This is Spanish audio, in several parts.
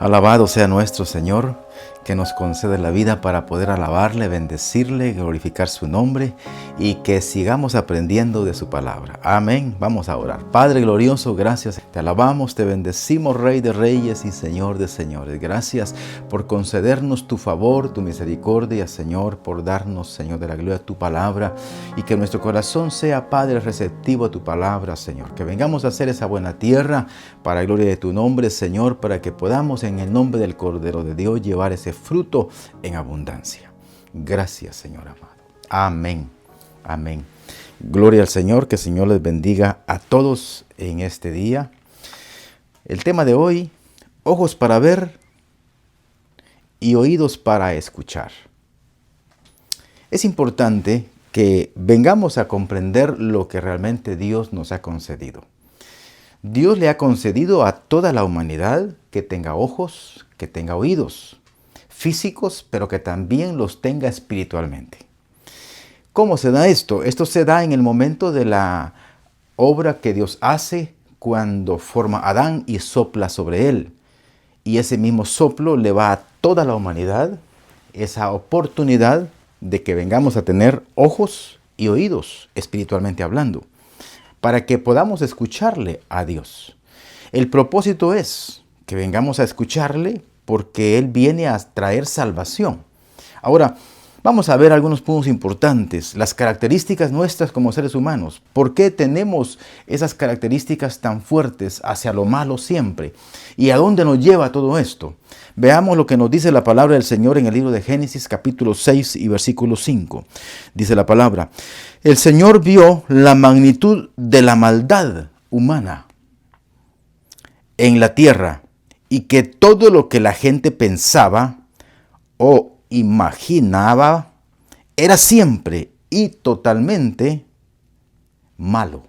Alabado sea nuestro Señor, que nos concede la vida para poder alabarle, bendecirle, glorificar su nombre y que sigamos aprendiendo de su palabra. Amén. Vamos a orar. Padre glorioso, gracias. Te alabamos, te bendecimos, Rey de reyes y Señor de señores. Gracias por concedernos tu favor, tu misericordia, Señor, por darnos, Señor de la gloria, tu palabra y que nuestro corazón sea, Padre, receptivo a tu palabra, Señor. Que vengamos a hacer esa buena tierra para la gloria de tu nombre, Señor, para que podamos en el nombre del Cordero de Dios llevar ese fruto en abundancia. Gracias, Señor amado. Amén. Amén. Gloria al Señor, que el Señor les bendiga a todos en este día. El tema de hoy, ojos para ver y oídos para escuchar. Es importante que vengamos a comprender lo que realmente Dios nos ha concedido. Dios le ha concedido a toda la humanidad que tenga ojos, que tenga oídos físicos, pero que también los tenga espiritualmente. ¿Cómo se da esto? Esto se da en el momento de la obra que Dios hace cuando forma a Adán y sopla sobre él. Y ese mismo soplo le va a toda la humanidad esa oportunidad de que vengamos a tener ojos y oídos espiritualmente hablando, para que podamos escucharle a Dios. El propósito es que vengamos a escucharle porque Él viene a traer salvación. Ahora, vamos a ver algunos puntos importantes, las características nuestras como seres humanos. ¿Por qué tenemos esas características tan fuertes hacia lo malo siempre? ¿Y a dónde nos lleva todo esto? Veamos lo que nos dice la palabra del Señor en el libro de Génesis, capítulo 6 y versículo 5. Dice la palabra: el Señor vio la magnitud de la maldad humana en la tierra y que todo lo que la gente pensaba o imaginaba era siempre y totalmente malo.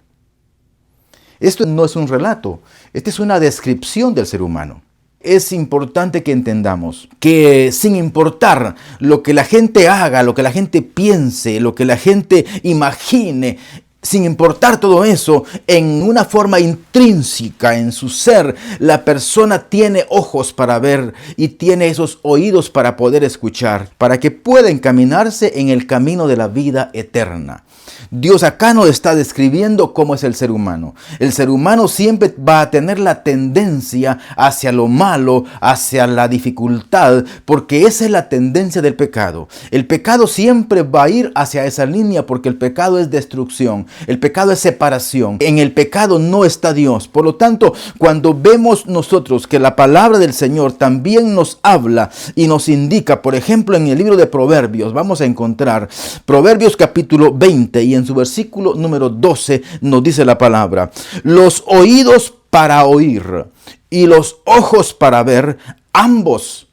Esto no es un relato, esta es una descripción del ser humano. Es importante que entendamos que sin importar lo que la gente haga, lo que la gente piense, lo que la gente imagine, sin importar todo eso, en una forma intrínseca en su ser, la persona tiene ojos para ver y tiene esos oídos para poder escuchar, para que pueda encaminarse en el camino de la vida eterna. Dios acá nos está describiendo cómo es el ser humano. El ser humano siempre va a tener la tendencia hacia lo malo, hacia la dificultad, porque esa es la tendencia del pecado. El pecado siempre va a ir hacia esa línea porque el pecado es destrucción, el pecado es separación. En el pecado no está Dios. Por lo tanto, cuando vemos nosotros que la palabra del Señor también nos habla y nos indica, por ejemplo, en el libro de Proverbios, vamos a encontrar Proverbios capítulo 20 y en su versículo número 12 nos dice la palabra: los oídos para oír y los ojos para ver, ambos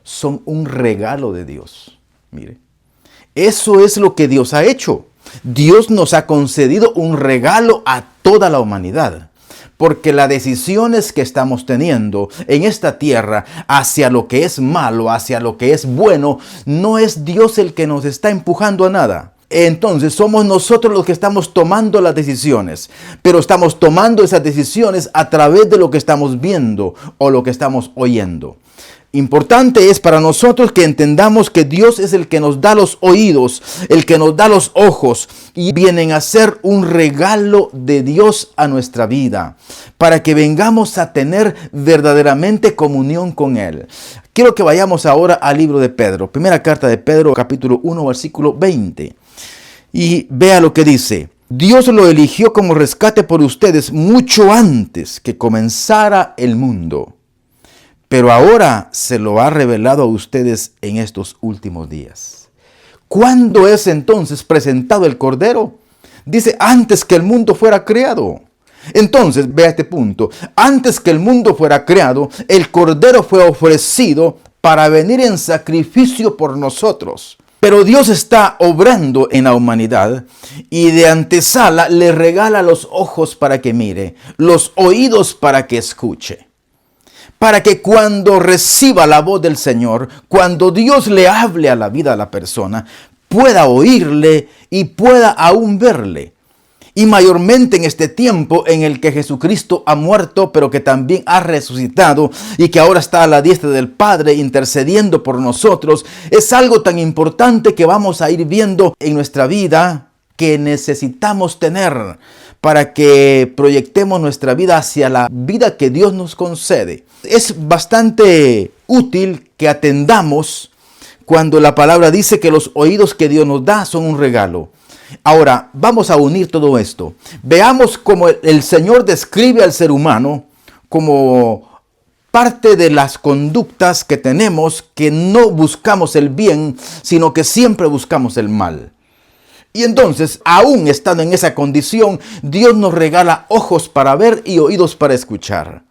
son un regalo de Dios. Mire, eso es lo que Dios ha hecho. Dios nos ha concedido un regalo a toda la humanidad. Porque las decisiones que estamos teniendo en esta tierra hacia lo que es malo, hacia lo que es bueno, no es Dios el que nos está empujando a nada. Entonces somos nosotros los que estamos tomando las decisiones, pero estamos tomando esas decisiones a través de lo que estamos viendo o lo que estamos oyendo. Importante es para nosotros que entendamos que Dios es el que nos da los oídos, el que nos da los ojos y vienen a ser un regalo de Dios a nuestra vida para que vengamos a tener verdaderamente comunión con Él. Quiero que vayamos ahora al libro de Pedro, primera carta de Pedro, capítulo 1, versículo 20. Y vea lo que dice: Dios lo eligió como rescate por ustedes mucho antes que comenzara el mundo, pero ahora se lo ha revelado a ustedes en estos últimos días. ¿Cuándo es entonces presentado el Cordero? Dice, antes que el mundo fuera creado. Entonces, vea este punto. Antes que el mundo fuera creado, el Cordero fue ofrecido para venir en sacrificio por nosotros. Pero Dios está obrando en la humanidad y de antesala le regala los ojos para que mire, los oídos para que escuche. Para que cuando reciba la voz del Señor, cuando Dios le hable a la vida de la persona, pueda oírle y pueda aún verle. Y mayormente en este tiempo en el que Jesucristo ha muerto, pero que también ha resucitado y que ahora está a la diestra del Padre intercediendo por nosotros, es algo tan importante que vamos a ir viendo en nuestra vida que necesitamos tener para que proyectemos nuestra vida hacia la vida que Dios nos concede. Es bastante útil que atendamos cuando la palabra dice que los oídos que Dios nos da son un regalo. Ahora, vamos a unir todo esto. Veamos cómo el Señor describe al ser humano como parte de las conductas que tenemos, que no buscamos el bien, sino que siempre buscamos el mal. Y entonces, aún estando en esa condición, Dios nos regala ojos para ver y oídos para escuchar.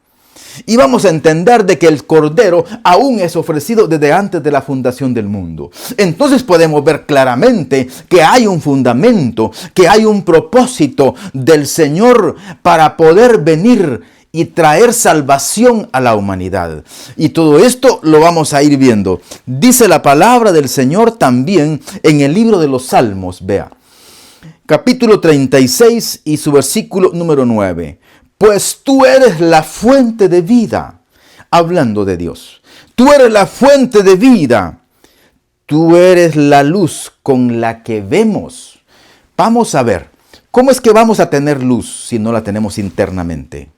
Y vamos a entender de que el Cordero aún es ofrecido desde antes de la fundación del mundo. Entonces podemos ver claramente que hay un fundamento, que hay un propósito del Señor para poder venir y traer salvación a la humanidad. Y todo esto lo vamos a ir viendo. Dice la palabra del Señor también en el libro de los Salmos. Vea, capítulo 36 y su versículo número 9. Pues tú eres la fuente de vida, hablando de Dios. Tú eres la fuente de vida. Tú eres la luz con la que vemos. Vamos a ver, ¿cómo es que vamos a tener luz si no la tenemos internamente?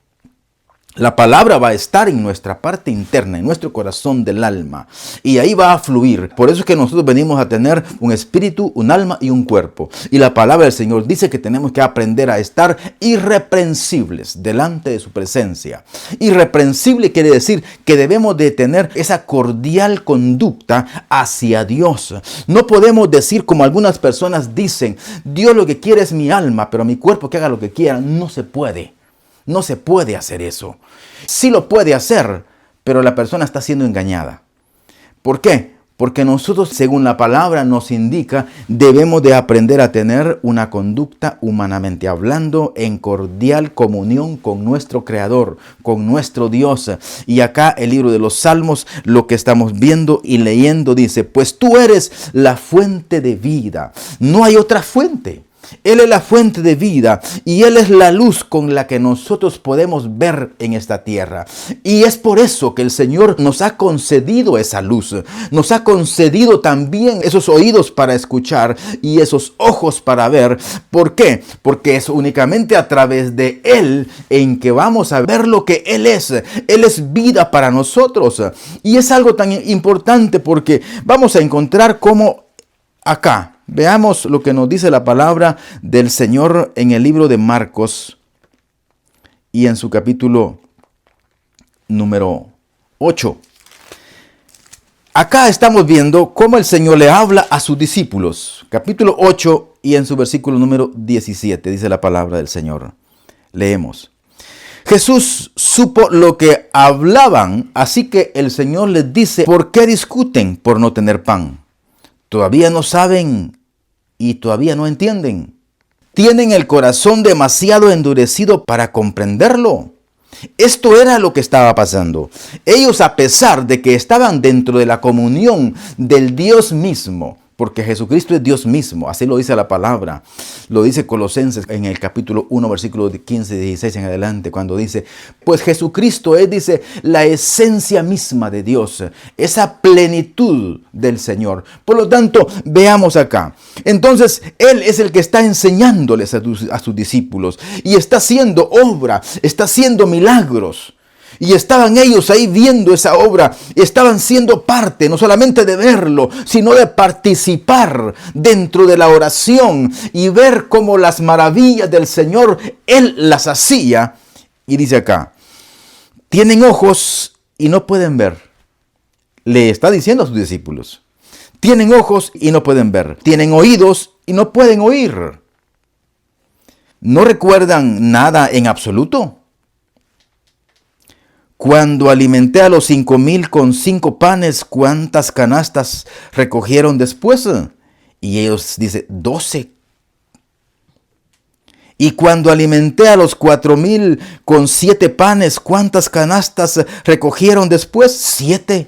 La palabra va a estar en nuestra parte interna, en nuestro corazón del alma. Y ahí va a fluir. Por eso es que nosotros venimos a tener un espíritu, un alma y un cuerpo. Y la palabra del Señor dice que tenemos que aprender a estar irreprensibles delante de su presencia. Irreprensible quiere decir que debemos de tener esa cordial conducta hacia Dios. No podemos decir como algunas personas dicen, Dios lo que quiere es mi alma, pero mi cuerpo que haga lo que quiera. No se puede. No se puede hacer eso. Sí lo puede hacer, pero la persona está siendo engañada. ¿Por qué? Porque nosotros, según la palabra nos indica, debemos de aprender a tener una conducta humanamente hablando en cordial comunión con nuestro Creador, con nuestro Dios. Y acá el libro de los Salmos, lo que estamos viendo y leyendo dice, pues tú eres la fuente de vida. No hay otra fuente. Él es la fuente de vida y Él es la luz con la que nosotros podemos ver en esta tierra. Y es por eso que el Señor nos ha concedido esa luz. Nos ha concedido también esos oídos para escuchar y esos ojos para ver. ¿Por qué? Porque es únicamente a través de Él en que vamos a ver lo que Él es. Él es vida para nosotros. Y es algo tan importante porque vamos a encontrar cómo acá. Veamos lo que nos dice la palabra del Señor en el libro de Marcos y en su capítulo número 8. Acá estamos viendo cómo el Señor le habla a sus discípulos. Capítulo 8 y en su versículo número 17 dice la palabra del Señor. Leemos. Jesús supo lo que hablaban, así que el Señor les dice, ¿por qué discuten por no tener pan? Todavía no saben y todavía no entienden. Tienen el corazón demasiado endurecido para comprenderlo. Esto era lo que estaba pasando. Ellos, a pesar de que estaban dentro de la comunión del Dios mismo, porque Jesucristo es Dios mismo, así lo dice la palabra. Lo dice Colosenses en el capítulo 1, versículo 15 y 16 en adelante, cuando dice, pues Jesucristo es, dice, la esencia misma de Dios, esa plenitud del Señor. Por lo tanto, veamos acá. Entonces, Él es el que está enseñándoles a sus discípulos y está haciendo obra, está haciendo milagros. Y estaban ellos ahí viendo esa obra, estaban siendo parte no solamente de verlo, sino de participar dentro de la oración y ver cómo las maravillas del Señor, Él las hacía. Y dice acá, tienen ojos y no pueden ver. Le está diciendo a sus discípulos, tienen ojos y no pueden ver, tienen oídos y no pueden oír. ¿No recuerdan nada en absoluto? Cuando alimenté a los 5,000 con 5 panes, ¿cuántas canastas recogieron después? Y ellos dicen, 12. Y cuando alimenté a los 4,000 con 7 panes, ¿cuántas canastas recogieron después? 7.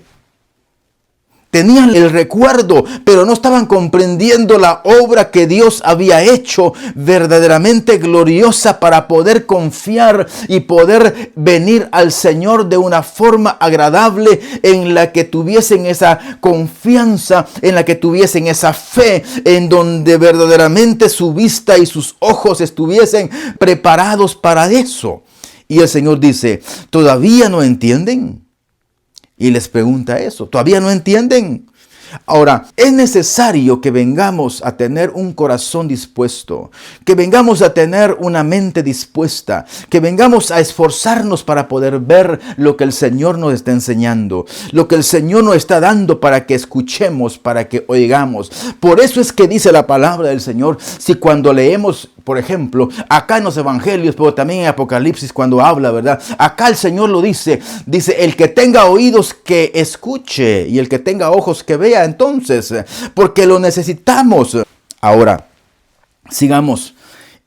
Tenían el recuerdo, pero no estaban comprendiendo la obra que Dios había hecho verdaderamente gloriosa para poder confiar y poder venir al Señor de una forma agradable, en la que tuviesen esa confianza, en la que tuviesen esa fe, en donde verdaderamente su vista y sus ojos estuviesen preparados para eso. Y el Señor dice, ¿todavía no entienden? Y les pregunta eso, ¿todavía no entienden? Ahora, es necesario que vengamos a tener un corazón dispuesto, que vengamos a tener una mente dispuesta, que vengamos a esforzarnos para poder ver lo que el Señor nos está enseñando, lo que el Señor nos está dando para que escuchemos, para que oigamos. Por eso es que dice la palabra del Señor, si cuando leemos, por ejemplo, acá en los evangelios, pero también en Apocalipsis cuando habla, ¿verdad? Acá el Señor lo dice, el que tenga oídos que escuche y el que tenga ojos que vea. Entonces, porque lo necesitamos. Ahora, sigamos.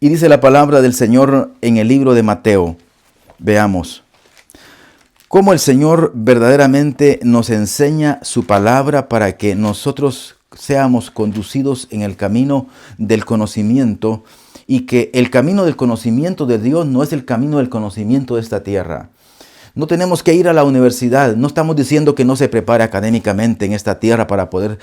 Y dice la palabra del Señor en el libro de Mateo. Veamos cómo el Señor verdaderamente nos enseña su palabra para que nosotros seamos conducidos en el camino del conocimiento, y que el camino del conocimiento de Dios no es el camino del conocimiento de esta tierra. No tenemos que ir a la universidad. No estamos diciendo que no se prepare académicamente en esta tierra para poder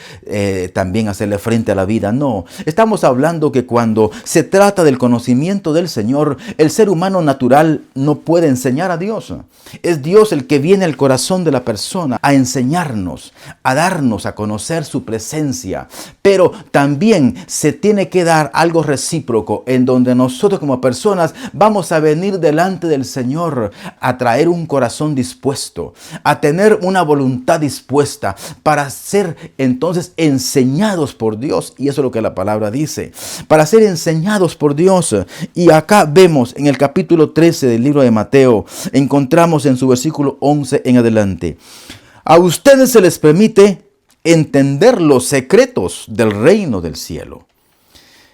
también hacerle frente a la vida. No, estamos hablando que cuando se trata del conocimiento del Señor, el ser humano natural no puede enseñar a Dios. Es Dios el que viene al corazón de la persona a enseñarnos, a darnos a conocer su presencia. Pero también se tiene que dar algo recíproco, en donde nosotros como personas vamos a venir delante del Señor a traer un corazón dispuesto, a tener una voluntad dispuesta para ser entonces enseñados por Dios. Y eso es lo que la palabra dice, para ser enseñados por Dios. Y acá vemos en el capítulo 13 del libro de Mateo, encontramos en su versículo 11 en adelante: a ustedes se les permite entender los secretos del reino del cielo.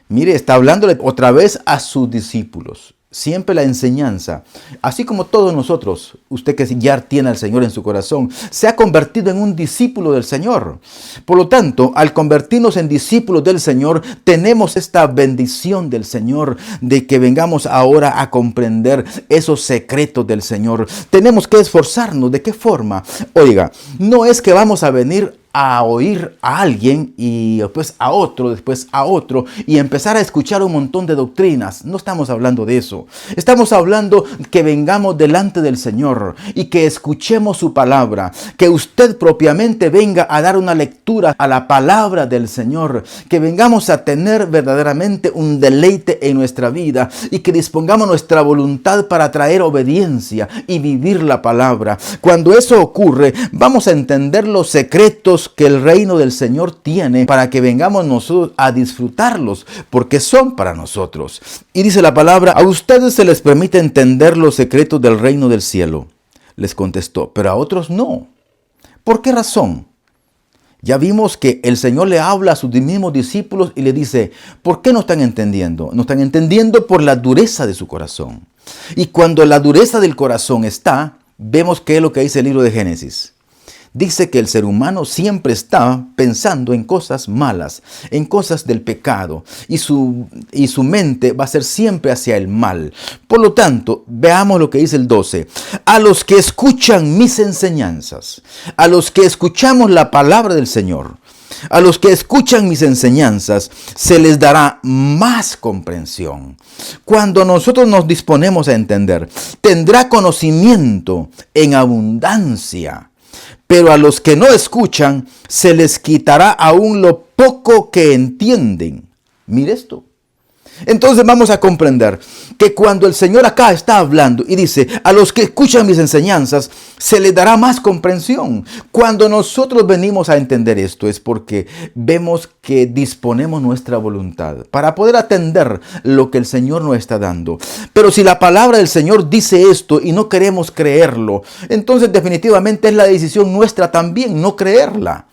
Mire, está hablándole otra vez a sus discípulos. Siempre la enseñanza, así como todos nosotros, usted que ya tiene al Señor en su corazón, se ha convertido en un discípulo del Señor. Por lo tanto, al convertirnos en discípulos del Señor, tenemos esta bendición del Señor de que vengamos ahora a comprender esos secretos del Señor. Tenemos que esforzarnos. ¿De qué forma? Oiga, no es que vamos a venir a oír a alguien y después a otro y empezar a escuchar un montón de doctrinas. No estamos hablando de eso. Estamos hablando que vengamos delante del Señor y que escuchemos su palabra, que usted propiamente venga a dar una lectura a la palabra del Señor, que vengamos a tener verdaderamente un deleite en nuestra vida y que dispongamos nuestra voluntad para traer obediencia y vivir la palabra. Cuando eso ocurre, vamos a entender los secretos que el reino del Señor tiene para que vengamos nosotros a disfrutarlos, porque son para nosotros. Y dice la palabra: a ustedes se les permite entender los secretos del reino del cielo. Les contestó, pero a otros no. ¿Por qué razón? Ya vimos que el Señor le habla a sus mismos discípulos y le dice, ¿por qué no están entendiendo? No están entendiendo por la dureza de su corazón. Y cuando la dureza del corazón está, vemos que es lo que dice el libro de Génesis. Dice que el ser humano siempre está pensando en cosas malas, en cosas del pecado, y su mente va a ser siempre hacia el mal. Por lo tanto, veamos lo que dice el 12. A los que escuchan mis enseñanzas, a los que escuchamos la palabra del Señor, a los que escuchan mis enseñanzas, se les dará más comprensión. Cuando nosotros nos disponemos a entender, tendrá conocimiento en abundancia. Pero a los que no escuchan, se les quitará aún lo poco que entienden. Mire esto. Entonces vamos a comprender que cuando el Señor acá está hablando y dice, a los que escuchan mis enseñanzas, se les dará más comprensión. Cuando nosotros venimos a entender esto es porque vemos que disponemos nuestra voluntad para poder atender lo que el Señor nos está dando. Pero si la palabra del Señor dice esto y no queremos creerlo, entonces definitivamente es la decisión nuestra también no creerla.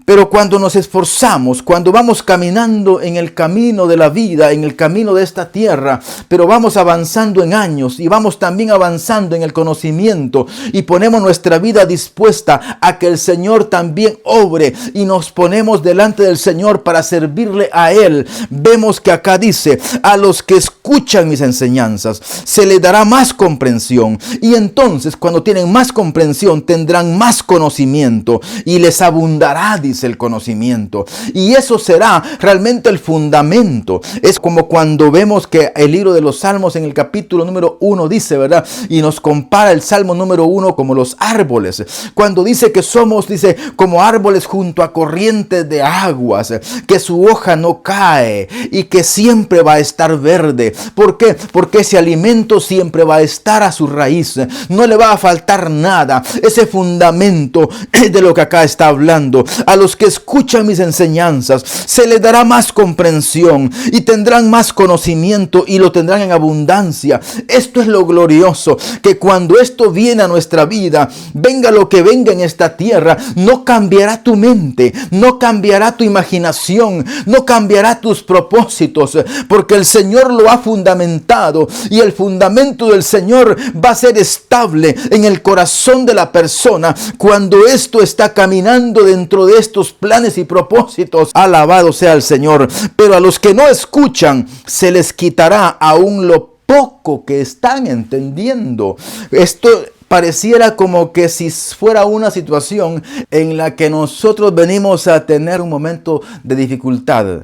Pero cuando nos esforzamos, cuando vamos caminando en el camino de la vida, en el camino de esta tierra, pero vamos avanzando en años y vamos también avanzando en el conocimiento y ponemos nuestra vida dispuesta a que el Señor también obre y nos ponemos delante del Señor para servirle a Él, vemos que acá dice: a los que escuchan mis enseñanzas se les dará más comprensión, y entonces cuando tienen más comprensión tendrán más conocimiento y les abundará, dice, el conocimiento, y eso será realmente el fundamento. Es como cuando vemos que el libro de los Salmos en el capítulo número 1 dice, ¿verdad? Y nos compara el Salmo número 1 como los árboles, cuando dice que somos, dice, como árboles junto a corrientes de aguas, que su hoja no cae y que siempre va a estar verde. ¿Por qué? Porque ese alimento siempre va a estar a su raíz, no le va a faltar nada. Ese fundamento es de lo que acá está hablando. A los que escuchan mis enseñanzas se les dará más comprensión y tendrán más conocimiento y lo tendrán en abundancia. Esto es lo glorioso, que cuando esto viene a nuestra vida, venga lo que venga en esta tierra, no cambiará tu mente, no cambiará tu imaginación, no cambiará tus propósitos, porque el Señor lo ha fundamentado, y el fundamento del Señor va a ser estable en el corazón de la persona cuando esto está caminando dentro de estos planes y propósitos. Alabado sea el Señor. Pero a los que no escuchan se les quitará aún lo poco que están entendiendo. Esto pareciera como que si fuera una situación en la que nosotros venimos a tener un momento de dificultad,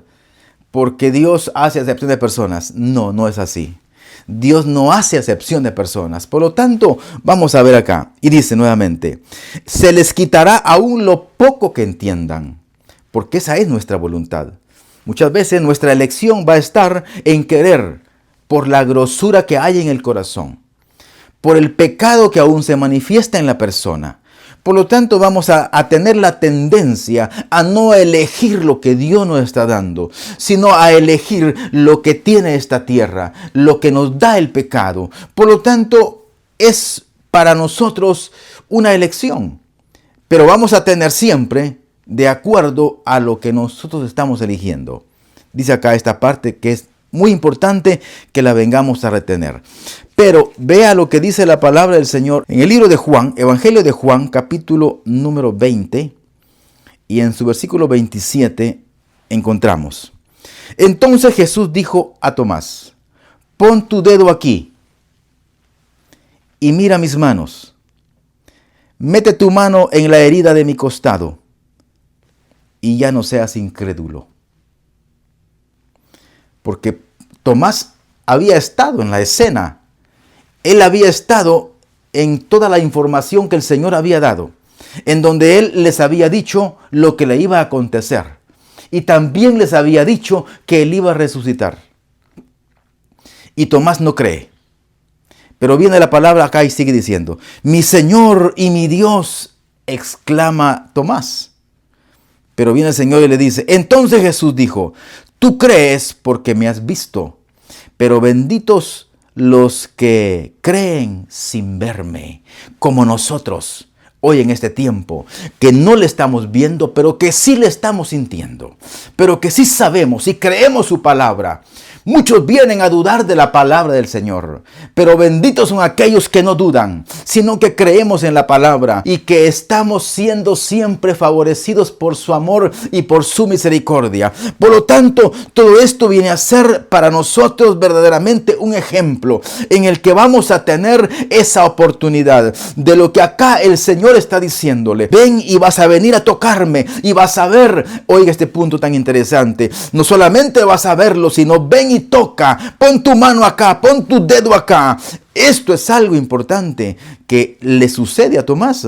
porque Dios hace acepción de personas. No, no es así. Dios no hace acepción de personas. Por lo tanto, vamos a ver acá. Y dice nuevamente: se les quitará aún lo poco que entiendan, porque esa es nuestra voluntad. Muchas veces nuestra elección va a estar en querer, por la grosura que hay en el corazón, por el pecado que aún se manifiesta en la persona. Por lo tanto, vamos a tener la tendencia a no elegir lo que Dios nos está dando, sino a elegir lo que tiene esta tierra, lo que nos da el pecado. Por lo tanto, es para nosotros una elección, pero vamos a tener siempre de acuerdo a lo que nosotros estamos eligiendo. Dice acá esta parte que es muy importante que la vengamos a retener. Pero vea lo que dice la palabra del Señor en el libro de Juan, Evangelio de Juan, capítulo número 20, y en su versículo 27 encontramos: entonces Jesús dijo a Tomás: pon tu dedo aquí y mira mis manos. Mete tu mano en la herida de mi costado y ya no seas incrédulo. Porque Tomás había estado en la escena. Él había estado en toda la información que el Señor había dado, en donde Él les había dicho lo que le iba a acontecer. Y también les había dicho que Él iba a resucitar. Y Tomás no cree. Pero viene la palabra acá y sigue diciendo: mi Señor y mi Dios, exclama Tomás. Pero viene el Señor y le dice: entonces Jesús dijo: tú crees porque me has visto, pero benditos los que creen sin verme, como nosotros hoy en este tiempo, que no le estamos viendo, pero que sí le estamos sintiendo, pero que sí sabemos y creemos su palabra. Muchos vienen a dudar de la palabra del Señor, pero benditos son aquellos que no dudan, sino que creemos en la palabra y que estamos siendo siempre favorecidos por su amor y por su misericordia. Por lo tanto, todo esto viene a ser para nosotros verdaderamente un ejemplo en el que vamos a tener esa oportunidad de lo que acá el Señor está diciéndole: ven y vas a venir a tocarme y vas a ver. Oiga este punto tan interesante: no solamente vas a verlo, sino ven y toca, pon tu mano acá, pon tu dedo acá. Esto es algo importante que le sucede a Tomás.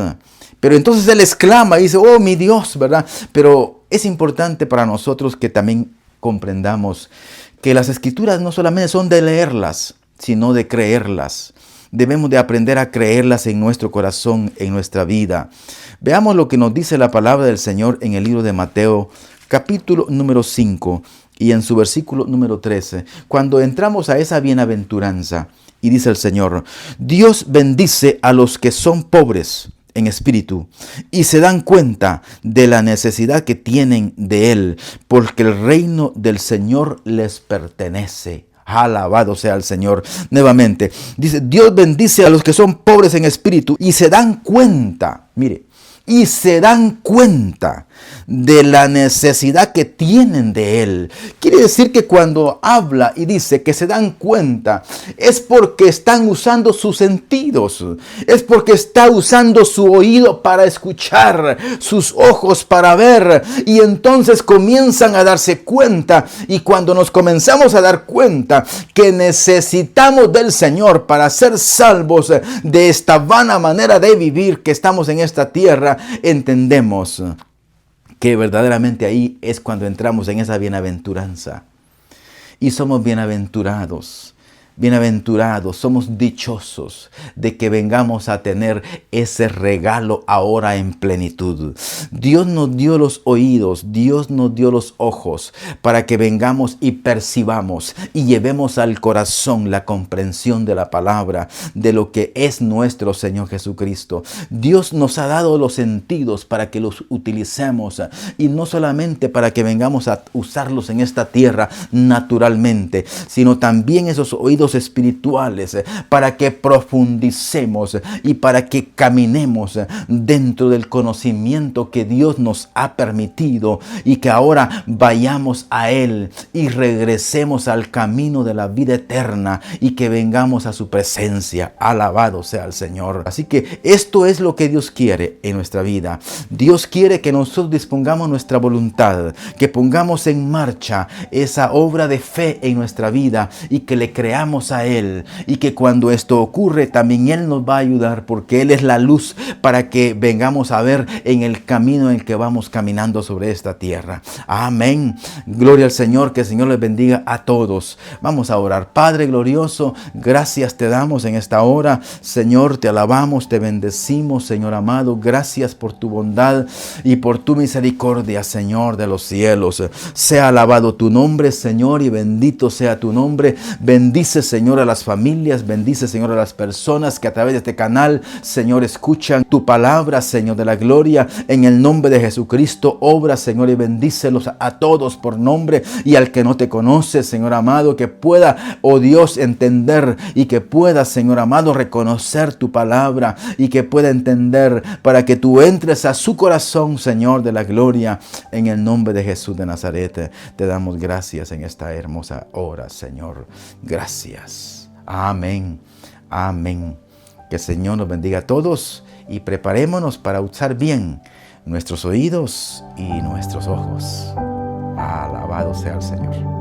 Pero entonces él exclama y dice: oh mi Dios, ¿verdad? Pero es importante para nosotros que también comprendamos que las escrituras no solamente son de leerlas, sino de creerlas. Debemos de aprender a creerlas en nuestro corazón, en nuestra vida. Veamos lo que nos dice la palabra del Señor en el libro de Mateo, capítulo número 5. Y en su versículo número 13, cuando entramos a esa bienaventuranza, y dice el Señor: Dios bendice a los que son pobres en espíritu y se dan cuenta de la necesidad que tienen de Él, porque el reino del Señor les pertenece. Alabado sea el Señor. Nuevamente, dice, Dios bendice a los que son pobres en espíritu y se dan cuenta, mire, y se dan cuenta de la necesidad que tienen de Él. Quiere decir que cuando habla y dice que se dan cuenta, es porque están usando sus sentidos, es porque está usando su oído para escuchar, sus ojos para ver, y entonces comienzan a darse cuenta. Y cuando nos comenzamos a dar cuenta que necesitamos del Señor para ser salvos de esta vana manera de vivir que estamos en esta tierra, entendemos que verdaderamente ahí es cuando entramos en esa bienaventuranza. Y somos bienaventurados. Bienaventurados, somos dichosos de que vengamos a tener ese regalo ahora en plenitud. Dios nos dio los oídos, Dios nos dio los ojos para que vengamos y percibamos y llevemos al corazón la comprensión de la palabra, de lo que es nuestro Señor Jesucristo. Dios nos ha dado los sentidos para que los utilicemos y no solamente para que vengamos a usarlos en esta tierra naturalmente, sino también esos oídos espirituales para que profundicemos y para que caminemos dentro del conocimiento que Dios nos ha permitido y que ahora vayamos a Él y regresemos al camino de la vida eterna y que vengamos a su presencia. Alabado sea el Señor. Así que esto es lo que Dios quiere en nuestra vida. Dios quiere que nosotros dispongamos nuestra voluntad, que pongamos en marcha esa obra de fe en nuestra vida y que le creamos a Él, y que cuando esto ocurre también Él nos va a ayudar, porque Él es la luz para que vengamos a ver en el camino en el que vamos caminando sobre esta tierra. Amén. Gloria al Señor, que el Señor les bendiga a todos. Vamos a orar. Padre glorioso, gracias te damos en esta hora. Señor, te alabamos, te bendecimos, Señor amado. Gracias por tu bondad y por tu misericordia, Señor de los cielos. Sea alabado tu nombre, Señor, y bendito sea tu nombre. Bendice, Señor, a las familias, bendice, Señor, a las personas que a través de este canal, Señor, escuchan tu palabra, Señor de la gloria. En el nombre de Jesucristo, obra, Señor, y bendícelos a todos por nombre, y al que no te conoce, Señor amado, que pueda, oh Dios, entender y que pueda, Señor amado, reconocer tu palabra y que pueda entender para que tú entres a su corazón, Señor de la gloria. En el nombre de Jesús de Nazaret, te damos gracias en esta hermosa hora, Señor. Gracias. Amén. Amén. Que el Señor nos bendiga a todos y preparémonos para usar bien nuestros oídos y nuestros ojos. Alabado sea el Señor.